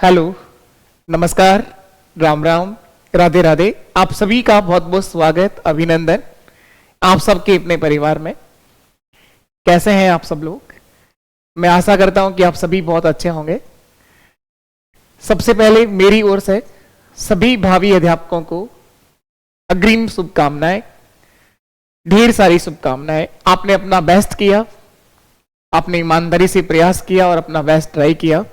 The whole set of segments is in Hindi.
हेलो, नमस्कार, राम राम, राधे राधे। आप सभी का बहुत बहुत स्वागत, अभिनंदन आप सबके अपने परिवार में। कैसे हैं आप सब लोग? मैं आशा करता हूं कि आप सभी बहुत अच्छे होंगे। सबसे पहले मेरी ओर से सभी भावी अध्यापकों को अग्रिम शुभकामनाएं, ढेर सारी शुभकामनाएं। आपने अपना बेस्ट किया, आपने ईमानदारी से प्रयास किया और अपना बेस्ट ट्राई किया।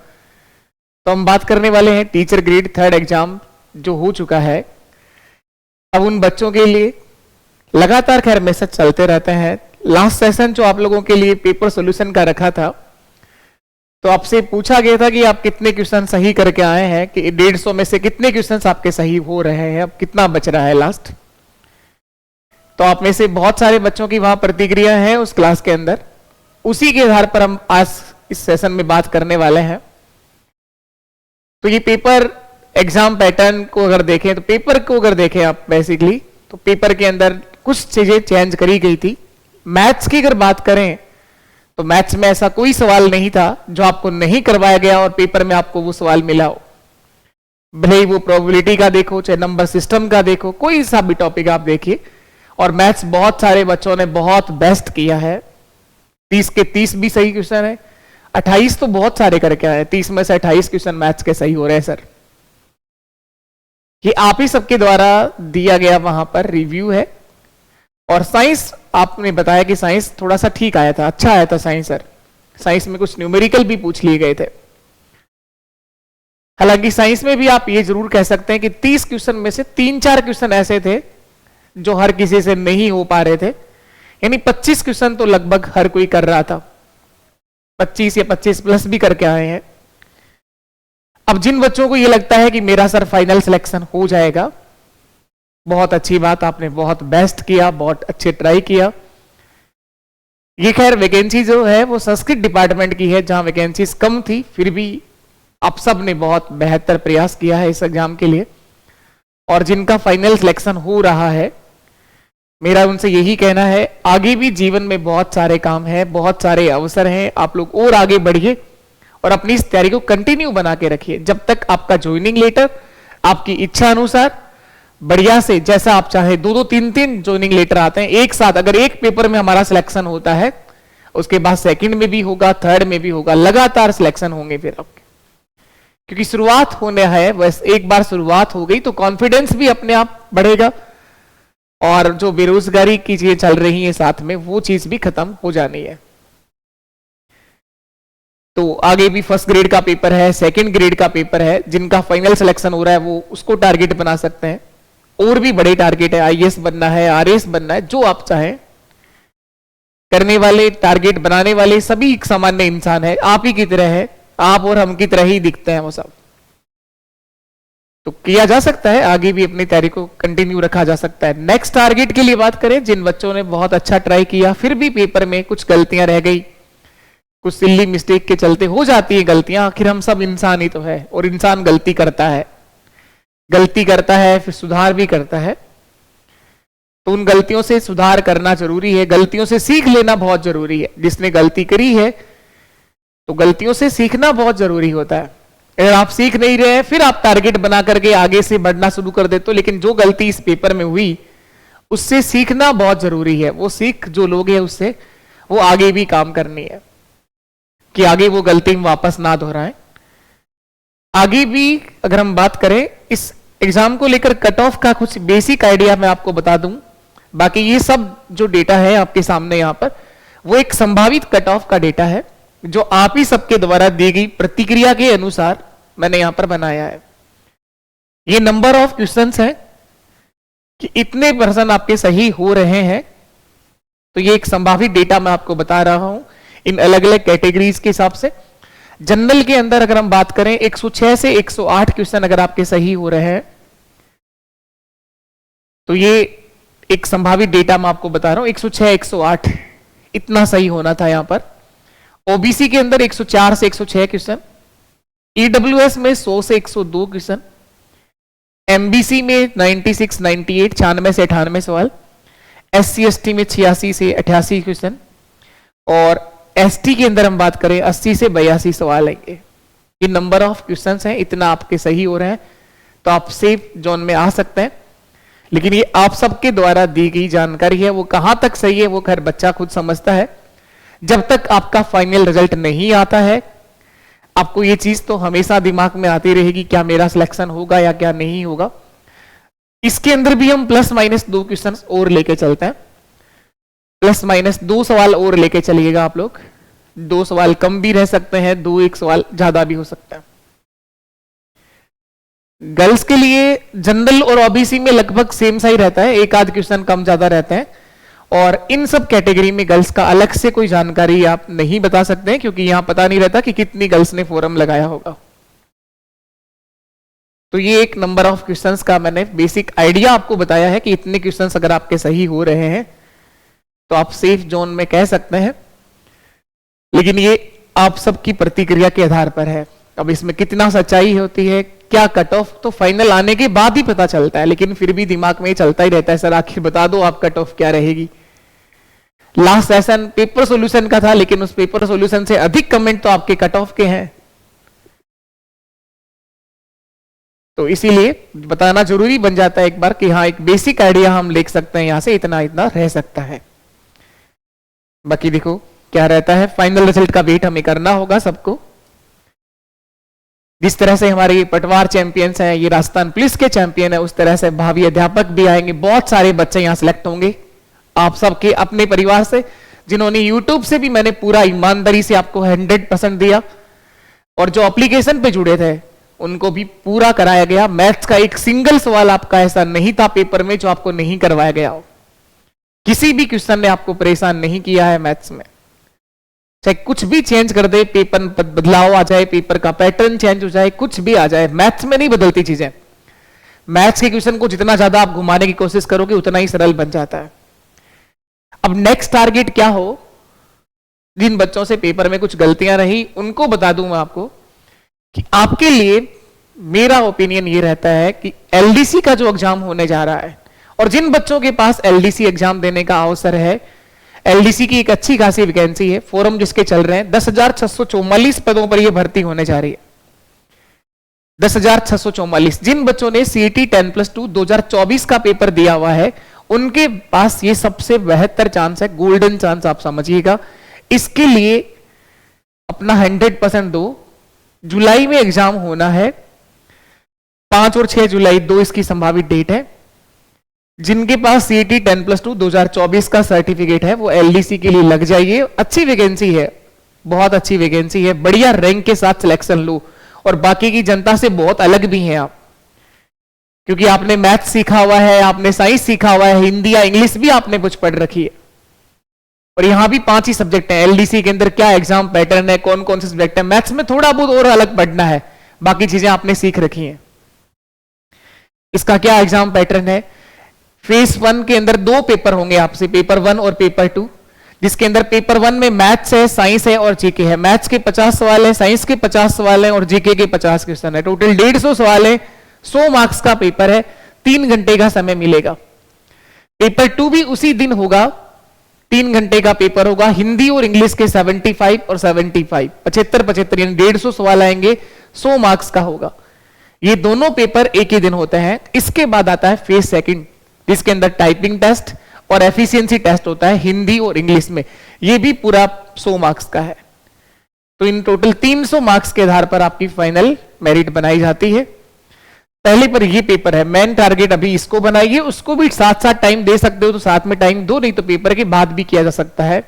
तो हम बात करने वाले हैं टीचर ग्रेड 3rd एग्जाम जो हो चुका है। अब उन बच्चों के लिए लगातार खैर मैसेज चलते रहते हैं। लास्ट सेशन जो आप लोगों के लिए पेपर सॉल्यूशन का रखा था, तो आपसे पूछा गया था कि आप कितने क्वेश्चन सही करके आए हैं, कि 150 में से कितने क्वेश्चन आपके सही हो रहे हैं, अब कितना बच रहा है लास्ट। तो आप में से बहुत सारे बच्चों की वहां प्रतिक्रिया है उस क्लास के अंदर। उसी के आधार पर हम आज इस सेशन में बात करने वाले हैं। तो ये पेपर एग्जाम पैटर्न को अगर देखें, तो पेपर को अगर देखें आप बेसिकली, तो पेपर के अंदर कुछ चीजें चेंज करी गई थी। मैथ्स की अगर बात करें तो मैथ्स में ऐसा कोई सवाल नहीं था जो आपको नहीं करवाया गया और पेपर में आपको वो सवाल मिला हो। भले ही वो प्रोबेबिलिटी का देखो, चाहे नंबर सिस्टम का देखो, कोई सा भी टॉपिक आप देखिए। और मैथ्स बहुत सारे बच्चों ने बहुत बेस्ट किया है। 30 के 30 भी सही क्वेश्चन है, 28 तो बहुत सारे करके आए, 30 में से 28 क्वेश्चन मैथ्स के सही हो रहे हैं सर। ये आप ही सबके द्वारा दिया गया वहां पर रिव्यू है। और साइंस आपने बताया कि साइंस थोड़ा सा ठीक आया था, अच्छा आया था साइंस सर। साइंस में कुछ न्यूमेरिकल भी पूछ लिए गए थे। हालांकि साइंस में भी आप ये जरूर कह सकते हैं कि 30 क्वेश्चन में से 3-4 क्वेश्चन ऐसे थे जो हर किसी से नहीं हो पा रहे थे। यानी 25 क्वेश्चन तो लगभग हर कोई कर रहा था, 25 या 25 प्लस भी करके आए हैं। अब जिन बच्चों को ये लगता है कि मेरा सर फाइनल सिलेक्शन हो जाएगा, बहुत अच्छी बात, आपने बहुत बेस्ट किया, बहुत अच्छे ट्राई किया। ये खैर वैकेंसी जो है वो संस्कृत डिपार्टमेंट की है, जहां वैकेंसीज कम थी, फिर भी आप सब ने बहुत बेहतर प्रयास किया है इस एग्जाम के लिए। और जिनका फाइनल सिलेक्शन हो रहा है, मेरा उनसे यही कहना है, आगे भी जीवन में बहुत सारे काम है, बहुत सारे अवसर हैं, आप लोग और आगे बढ़िए और अपनी इस तैयारी को कंटिन्यू बना के रखिए। जब तक आपका ज्वाइनिंग लेटर आपकी इच्छा अनुसार बढ़िया से, जैसा आप चाहे, 2-2, 3-3 ज्वाइनिंग लेटर आते हैं एक साथ। अगर एक पेपर में हमारा सिलेक्शन होता है, उसके बाद सेकंड में भी होगा, थर्ड में भी होगा, लगातार सिलेक्शन होंगे फिर आपके। क्योंकि शुरुआत होने है, बस एक बार शुरुआत हो गई तो कॉन्फिडेंस भी अपने आप बढ़ेगा और जो बेरोजगारी की चीजें चल रही है साथ में, वो चीज भी खत्म हो जानी है। तो आगे भी फर्स्ट ग्रेड का पेपर है, सेकंड ग्रेड का पेपर है। जिनका फाइनल सिलेक्शन हो रहा है वो उसको टारगेट बना सकते हैं। और भी बड़े टारगेट है, आईएएस बनना है, आरएएस बनना है, जो आप चाहें। करने वाले, टारगेट बनाने वाले सभी एक सामान्य इंसान है, आप ही की तरह है, आप और हम की तरह ही दिखते हैं वो सब। तो किया जा सकता है, आगे भी अपनी तैयारी को कंटिन्यू रखा जा सकता है। नेक्स्ट टारगेट की लिए बात करें, जिन बच्चों ने बहुत अच्छा ट्राई किया, फिर भी पेपर में कुछ गलतियां रह गई, कुछ सिल्ली मिस्टेक के चलते हो जाती है गलतियां। आखिर हम सब इंसान ही तो है और इंसान गलती करता है, फिर सुधार भी करता है। तो उन गलतियों से सुधार करना जरूरी है, गलतियों से सीख लेना बहुत जरूरी है। जिसने गलती करी है तो गलतियों से सीखना बहुत जरूरी होता है। अगर आप सीख नहीं रहे हैं, फिर आप टारगेट बना करके आगे से बढ़ना शुरू कर देते हो। लेकिन जो गलती इस पेपर में हुई, उससे सीखना बहुत जरूरी है। वो सीख जो लोग हैं उससे वो आगे भी काम करनी है, कि आगे वो गलती वापस ना दोहराएं। आगे भी अगर हम बात करें इस एग्जाम को लेकर, कट ऑफ का कुछ बेसिक आइडिया मैं आपको बता दूं। बाकी ये सब जो डेटा है आपके सामने यहां पर, वो एक संभावित कट ऑफ का डेटा है, जो आप ही सबके द्वारा दी गई प्रतिक्रिया के अनुसार मैंने यहां पर बनाया है। ये नंबर ऑफ क्वेश्चंस है कि इतने % आपके सही हो रहे हैं। तो ये एक संभावित डेटा मैं आपको बता रहा हूं इन अलग अलग कैटेगरीज के हिसाब से। जनरल के अंदर अगर हम बात करें, 106 से 108 क्वेश्चन अगर आपके सही हो रहे हैं, तो ये एक संभावित डेटा मैं आपको बता रहा हूं। 106, 108 इतना सही होना था यहां पर। ओबीसी के अंदर 104 से 106 क्वेश्चन, ईडब्ल्यूएस में 100 से 102 क्वेश्चन, एमबीसी में 96, 98, 96 से 98 सवाल, एससी एसटी में 86 से 88 क्वेश्चन, और एसटी के अंदर हम बात करें 80 से 82 सवाल आएंगे। ये नंबर ऑफ क्वेश्चंस हैं, इतना आपके सही हो रहे हैं तो आप सेफ जोन में आ सकते हैं। लेकिन ये आप सबके द्वारा दी गई जानकारी है, वो कहां तक सही है वो खैर बच्चा खुद समझता है। जब तक आपका फाइनल रिजल्ट नहीं आता है आपको ये चीज तो हमेशा दिमाग में आती रहेगी, क्या मेरा सिलेक्शन होगा या क्या नहीं होगा। इसके अंदर भी हम प्लस माइनस 2 क्वेश्चन और लेके चलते हैं, प्लस माइनस 2 सवाल और लेके चलिएगा आप लोग। 2 सवाल कम भी रह सकते हैं, 1 सवाल ज्यादा भी हो सकता है। गर्ल्स के लिए जनरल और ओबीसी में लगभग सेम सा ही रहता है, 1 आध क्वेश्चन कम ज्यादा रहते हैं। और इन सब कैटेगरी में गर्ल्स का अलग से कोई जानकारी आप नहीं बता सकते हैं, क्योंकि यहां पता नहीं रहता कि कितनी गर्ल्स ने फोरम लगाया होगा। तो ये एक नंबर ऑफ क्वेश्चंस का मैंने बेसिक आइडिया आपको बताया है कि इतने क्वेश्चंस अगर आपके सही हो रहे हैं तो आप सेफ जोन में कह सकते हैं। लेकिन ये आप सबकी प्रतिक्रिया के आधार पर है। अब इसमें कितना सच्चाई होती है, क्या कट ऑफ, तो फाइनल आने के बाद ही पता चलता है। लेकिन फिर भी दिमाग में चलता ही रहता है, सर आखिर बता दो आप कट ऑफ क्या रहेगी। लास्ट सेशन पेपर सॉल्यूशन का था, लेकिन उस पेपर सॉल्यूशन से अधिक कमेंट तो आपके कट ऑफ के हैं, तो इसीलिए बताना जरूरी बन जाता है एक बार कि हाँ एक बेसिक आइडिया हम लिख सकते हैं, यहां से इतना इतना रह सकता है। बाकी देखो क्या रहता है, फाइनल रिजल्ट का वेट हमें करना होगा सबको। जिस तरह से हमारे ये पटवार चैंपियंस हैं, ये राजस्थान पुलिस के चैंपियन है, उस तरह से भावी अध्यापक भी आएंगे। बहुत सारे बच्चे यहां सिलेक्ट होंगे आप सबके अपने परिवार से, जिन्होंने यूट्यूब से भी मैंने पूरा ईमानदारी से आपको 100% दिया, और जो एप्लीकेशन पे जुड़े थे उनको भी पूरा कराया गया। मैथ्स का एक सिंगल सवाल आपका ऐसा नहीं था पेपर में जो आपको नहीं करवाया गया हो। किसी भी क्वेश्चन ने आपको परेशान नहीं किया है मैथ्स में। चाहे कुछ भी चेंज कर दे, पेपर बदलाव आ जाए, पेपर का पैटर्न चेंज हो जाए, कुछ भी आ जाए, मैथ्स में नहीं बदलती चीजें। मैथ्स के क्वेश्चन को जितना ज्यादा आप घुमाने की कोशिश करोगे उतना ही सरल बन जाता है। अब नेक्स्ट टारगेट क्या हो, जिन बच्चों से पेपर में कुछ गलतियां रही उनको बता दूं मैं आपको कि आपके लिए मेरा ओपिनियन ये रहता है कि एलडीसी का जो एग्जाम होने जा रहा है, और जिन बच्चों के पास एलडीसी एग्जाम देने का अवसर है, एलडीसी की एक अच्छी खासी वैकेंसी है, फॉर्म जिसके चल रहे हैं, 10,644 पदों पर यह भर्ती होने जा रही है। 10,644। जिन बच्चों ने सीईटी 10+2 2024 का पेपर दिया हुआ है उनके पास ये सबसे बेहतर चांस है, गोल्डन चांस आप समझिएगा। इसके लिए अपना 100% दो। जुलाई में एग्जाम होना है, 5 और 6 जुलाई 2 इसकी संभावित डेट है। जिनके पास सीईटी 10+2 2024 का सर्टिफिकेट है वो एलडीसी के लिए लग जाइए। अच्छी वैकेंसी है, बहुत अच्छी वैकेंसी है, बढ़िया रैंक के साथ सिलेक्शन लो, और बाकी की जनता से बहुत अलग भी हैं आप, क्योंकि आपने मैथ्स सीखा हुआ है, आपने साइंस सीखा हुआ है, हिंदी या इंग्लिश भी आपने कुछ पढ़ रखी है, और यहां भी 5 ही सब्जेक्ट हैं। एलडीसी के अंदर क्या एग्जाम पैटर्न है, कौन कौन से सब्जेक्ट है, मैथ्स में थोड़ा बहुत और अलग पढ़ना है, बाकी चीजें आपने सीख रखी हैं। इसका क्या एग्जाम पैटर्न है, फेज 1 के अंदर 2 पेपर होंगे आपसे, पेपर 1 और पेपर 2, जिसके अंदर पेपर 1 में मैथ्स है, साइंस है और जीके है। मैथ्स के 50 सवाल है, साइंस के 50 सवाल है और जीके के 50 क्वेश्चन है। टोटल 150 सवाल है, 100 मार्क्स का पेपर है, 3 घंटे का समय मिलेगा। पेपर 2 भी उसी दिन होगा, 3 घंटे का पेपर होगा। हिंदी और इंग्लिश के 75 और 75, 75 यानी 150 सवाल आएंगे, 100 मार्क्स का होगा। ये दोनों पेपर एक ही दिन होते हैं। इसके बाद आता है फेज 2, जिसके अंदर टाइपिंग टेस्ट और एफिशिएंसी टेस्ट होता है हिंदी और इंग्लिश में। ये भी पूरा 100 मार्क्स का है। तो इन टोटल 300 मार्क्स के आधार पर आपकी फाइनल मेरिट बनाई जाती है। पहले पर ये पेपर है, मेन टारगेट अभी इसको बनाइए, उसको भी साथ साथ टाइम दे सकते हो तो साथ में टाइम दो, नहीं तो पेपर के बाद भी किया जा सकता है।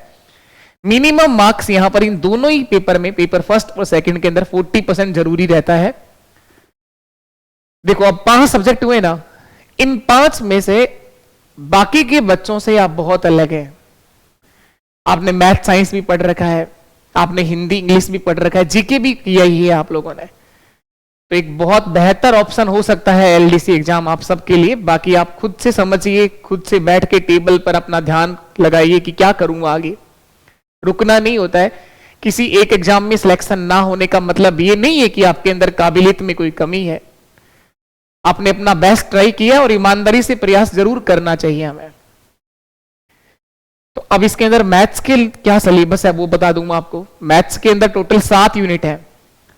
मिनिमम मार्क्स यहां पर इन दोनों ही पेपर में, पेपर 1 और 2 के अंदर 40% जरूरी रहता है। देखो अब 5 सब्जेक्ट हुए ना, इन 5 में से बाकी के बच्चों से आप बहुत अलग हैं। आपने मैथ साइंस भी पढ़ रखा है, आपने हिंदी इंग्लिश भी पढ़ रखा है, जीके भी किया ही है आप लोगों ने, तो एक बहुत बेहतर ऑप्शन हो सकता है एलडीसी एग्जाम आप सबके लिए। बाकी आप खुद से समझिए, खुद से बैठ के टेबल पर अपना ध्यान लगाइए कि क्या करूंगा आगे। रुकना नहीं होता है। किसी एक एग्जाम में सिलेक्शन ना होने का मतलब ये नहीं है कि आपके अंदर काबिलियत में कोई कमी है। आपने अपना बेस्ट ट्राई किया और ईमानदारी से प्रयास जरूर करना चाहिए हमें। तो अब इसके अंदर मैथ्स के क्या सिलेबस है वो बता दूंगा आपको। मैथ्स के अंदर टोटल 7 यूनिट है,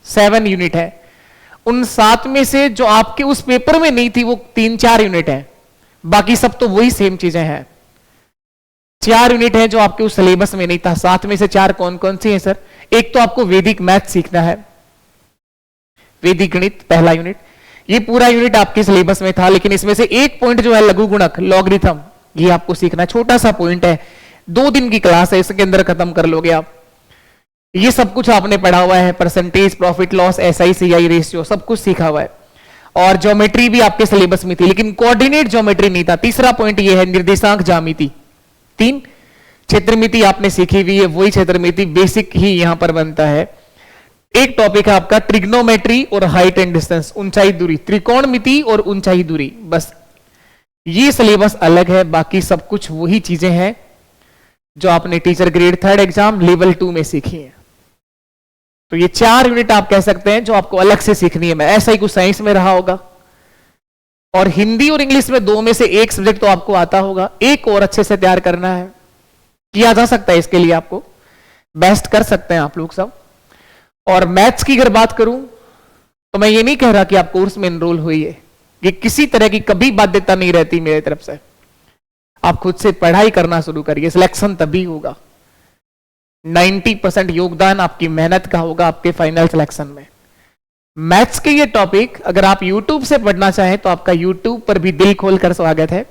7 यूनिट है। उन 7 में से जो आपके उस पेपर में नहीं थी वो 3-4 यूनिट है, बाकी सब तो वही सेम चीजें हैं। 4 यूनिट है जो आपके उस सिलेबस में नहीं था। 7 में से 4 कौन कौन सी है सर? एक तो आपको वैदिक मैथ सीखना है, वैदिक गणित पहला यूनिट, ये पूरा यूनिट आपके सिलेबस में था, लेकिन इसमें से एक पॉइंट जो है लघु गुणक लॉगरिथम, ये आपको सीखना है। छोटा सा पॉइंट है, 2 दिन की क्लास है, इसके अंदर खत्म कर लोगे आप। ये सब कुछ आपने पढ़ा हुआ है, percentage, profit loss, SI CI ratio, सब कुछ सीखा हुआ है। और ज्योमेट्री भी आपके सिलेबस में थी, लेकिन कोऑर्डिनेट ज्योमेट्री नहीं था। तीसरा पॉइंट ये है निर्देशांक ज्यामिति। 3 क्षेत्रमिति आपने सीखी हुई है, वही क्षेत्रमिति बेसिक ही यहां पर बनता है। एक टॉपिक है आपका ट्रिग्नोमेट्री और हाइट एंड डिस्टेंस, ऊंचाई दूरी, त्रिकोणमिति और ऊंचाई दूरी, बस ये सिलेबस अलग है, बाकी सब कुछ वही चीजें हैं जो आपने टीचर ग्रेड 3 एग्जाम लेवल 2 में सीखी है। तो ये 4 यूनिट आप कह सकते हैं जो आपको अलग से सीखनी है। मैं ऐसा ही कुछ साइंस में रहा होगा, और हिंदी और इंग्लिश में 2 में से एक सब्जेक्ट तो आपको आता होगा, एक और अच्छे से तैयार करना है, किया जा सकता है। इसके लिए आपको बेस्ट कर सकते हैं आप लोग सब। और मैथ्स की अगर बात करूं तो मैं ये नहीं कह रहा कि आप कोर्स में एनरोल हुई है, ये किसी तरह की कभी बाध्यता नहीं रहती मेरी तरफ से। आप खुद से पढ़ाई करना शुरू करिए, सिलेक्शन तभी होगा। 90% योगदान आपकी मेहनत का होगा आपके फाइनल सिलेक्शन में। मैथ्स के ये टॉपिक अगर आप YouTube से पढ़ना चाहें तो आपका YouTube पर भी दिल खोलकर स्वागत है,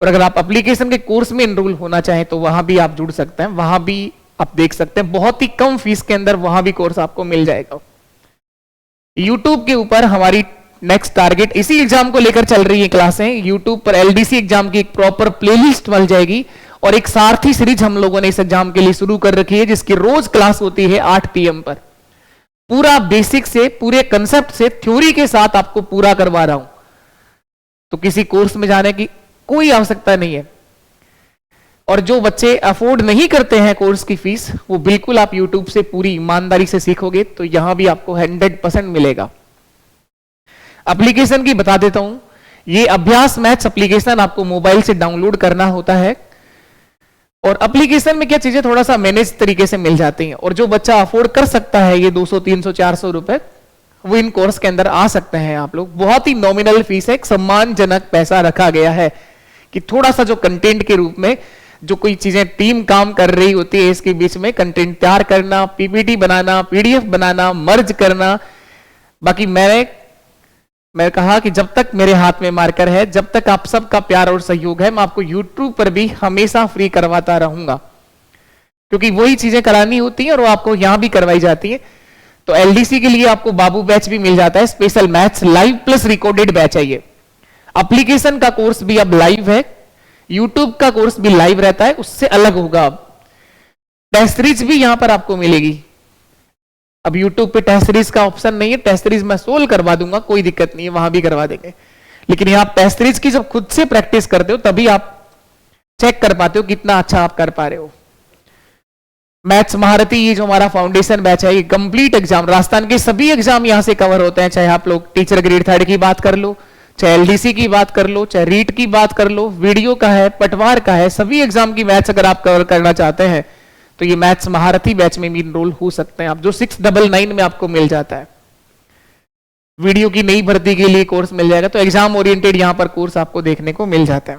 और अगर आप एप्लीकेशन के कोर्स में एनरोल होना चाहें तो वहां भी आप जुड़ सकते हैं, वहां भी आप देख सकते हैं, बहुत ही कम फीस के अंदर वहां भी कोर्स आपको मिल जाएगा। YouTube के ऊपर हमारी नेक्स्ट टारगेट इसी एग्जाम को लेकर चल रही है क्लासें। YouTube पर LDC एग्जाम की एक प्रॉपर प्लेलिस्ट मिल जाएगी, और एक सारथी सीरीज हम लोगों ने इस एग्जाम के लिए शुरू कर रखी है, जिसकी रोज क्लास होती है 8 PM पर। पूरा बेसिक से, पूरे कंसेप्ट से, थ्योरी के साथ आपको पूरा करवा रहा हूं, तो किसी कोर्स में जाने की कोई आवश्यकता नहीं है। और जो बच्चे अफोर्ड नहीं करते हैं कोर्स की फीस, वो बिल्कुल आप YouTube से पूरी ईमानदारी से सीखोगे तो यहां भी आपको 100% मिलेगा। एप्लीकेशन की बता देता हूं, ये अभ्यास मैथ्स एप्लीकेशन आपको मोबाइल से डाउनलोड करना होता है, और एप्लीकेशन में क्या चीजें थोड़ा सा मैनेज तरीके से मिल जाती हैं। और जो बच्चा अफोर्ड कर सकता है ये 200, 300, 400 रुपए, वो इन कोर्स के अंदर आ सकते हैं आप लोग। बहुत ही नॉमिनल फीस है, एक सम्मानजनक पैसा रखा गया है कि थोड़ा सा जो कंटेंट के रूप में जो कोई चीजें टीम काम कर रही होती है, इसके बीच में कंटेंट तैयार करना, PPT बनाना, PDF बनाना, मर्ज करना। बाकी मैं कहा कि जब तक मेरे हाथ में मार्कर है, जब तक आप सबका प्यार और सहयोग है, मैं आपको YouTube पर भी हमेशा फ्री करवाता रहूंगा, क्योंकि वही चीजें करानी होती हैं और वो आपको यहां भी करवाई जाती है। तो LDC के लिए आपको बाबू बैच भी मिल जाता है, special maths live plus recorded batch है ये। एप्लीकेशन का कोर्स भी अब लाइव है, YouTube का कोर्स भी लाइव रहता है, उससे अलग होगा। अब टेस्ट सीरीज भी यहां पर आपको मिलेगी। अब YouTube पे टेस्ट सीरीज का ऑप्शन नहीं है, टेस्ट सीरीज मैं सोल्व करवा दूंगा, कोई दिक्कत नहीं है, वहां भी करवा देंगे। लेकिन यहां टेस्ट सीरीज की जब खुद से प्रैक्टिस करते हो तभी आप चेक कर पाते हो कितना अच्छा आप कर पा रहे हो। मैथ्स महारथी ये जो हमारा फाउंडेशन बैच है, ये कंप्लीट एग्जाम, राजस्थान के सभी एग्जाम यहां से कवर होते हैं। चाहे आप लोग टीचर ग्रेड 3 की बात कर लो, चाहे LDC की बात कर लो, चाहे रीट की बात कर लो, वीडियो का है, पटवार का है, सभी एग्जाम की मैथ्स अगर आप कवर करना चाहते हैं तो ये मैथ्स महारथी बैच में भी इनरोल हो सकते हैं आप, जो 699 में आपको मिल जाता है। वीडियो की नई भर्ती के लिए कोर्स मिल जाएगा, तो एग्जाम ओरिएंटेड यहां पर कोर्स आपको देखने को मिल जाता है।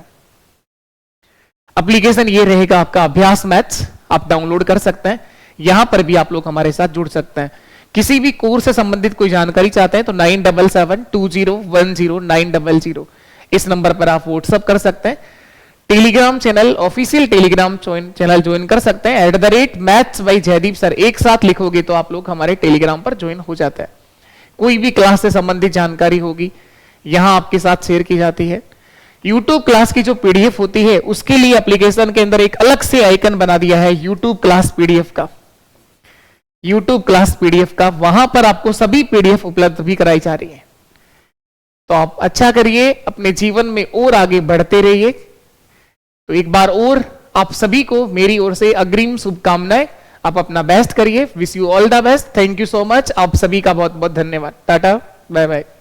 एप्लीकेशन ये रहेगा आपका अभ्यास मैथ्स, आप डाउनलोड कर सकते हैं, यहां पर भी आप लोग हमारे साथ जुड़ सकते हैं। किसी भी कोर्स से संबंधित कोई जानकारी चाहते हैं तो 9772010900 इस नंबर पर आप व्हाट्सएप कर सकते हैं। Telegram channel, official Telegram channel join कर सकते हैं, @maths by जयदीप सर एक साथ लिखोगे तो आप लोग हमारे टेलीग्राम पर ज्वाइन हो जाते हैं। कोई भी क्लास से संबंधित जानकारी होगी यहां आपके साथ शेयर की जाती है। YouTube क्लास की जो PDF होती है उसके लिए एप्लीकेशन के अंदर एक अलग से आइकन बना दिया है YouTube क्लास PDF का, YouTube क्लास PDF का, वहां पर आपको सभी PDF उपलब्ध भी कराई जा रही है। तो आप अच्छा करिए, अपने जीवन में और आगे बढ़ते रहिए। तो एक बार और आप सभी को मेरी ओर से अग्रिम शुभकामनाएं, आप अपना बेस्ट करिए। Wish you all the best, thank you so much, आप सभी का बहुत बहुत धन्यवाद। Tata bye bye.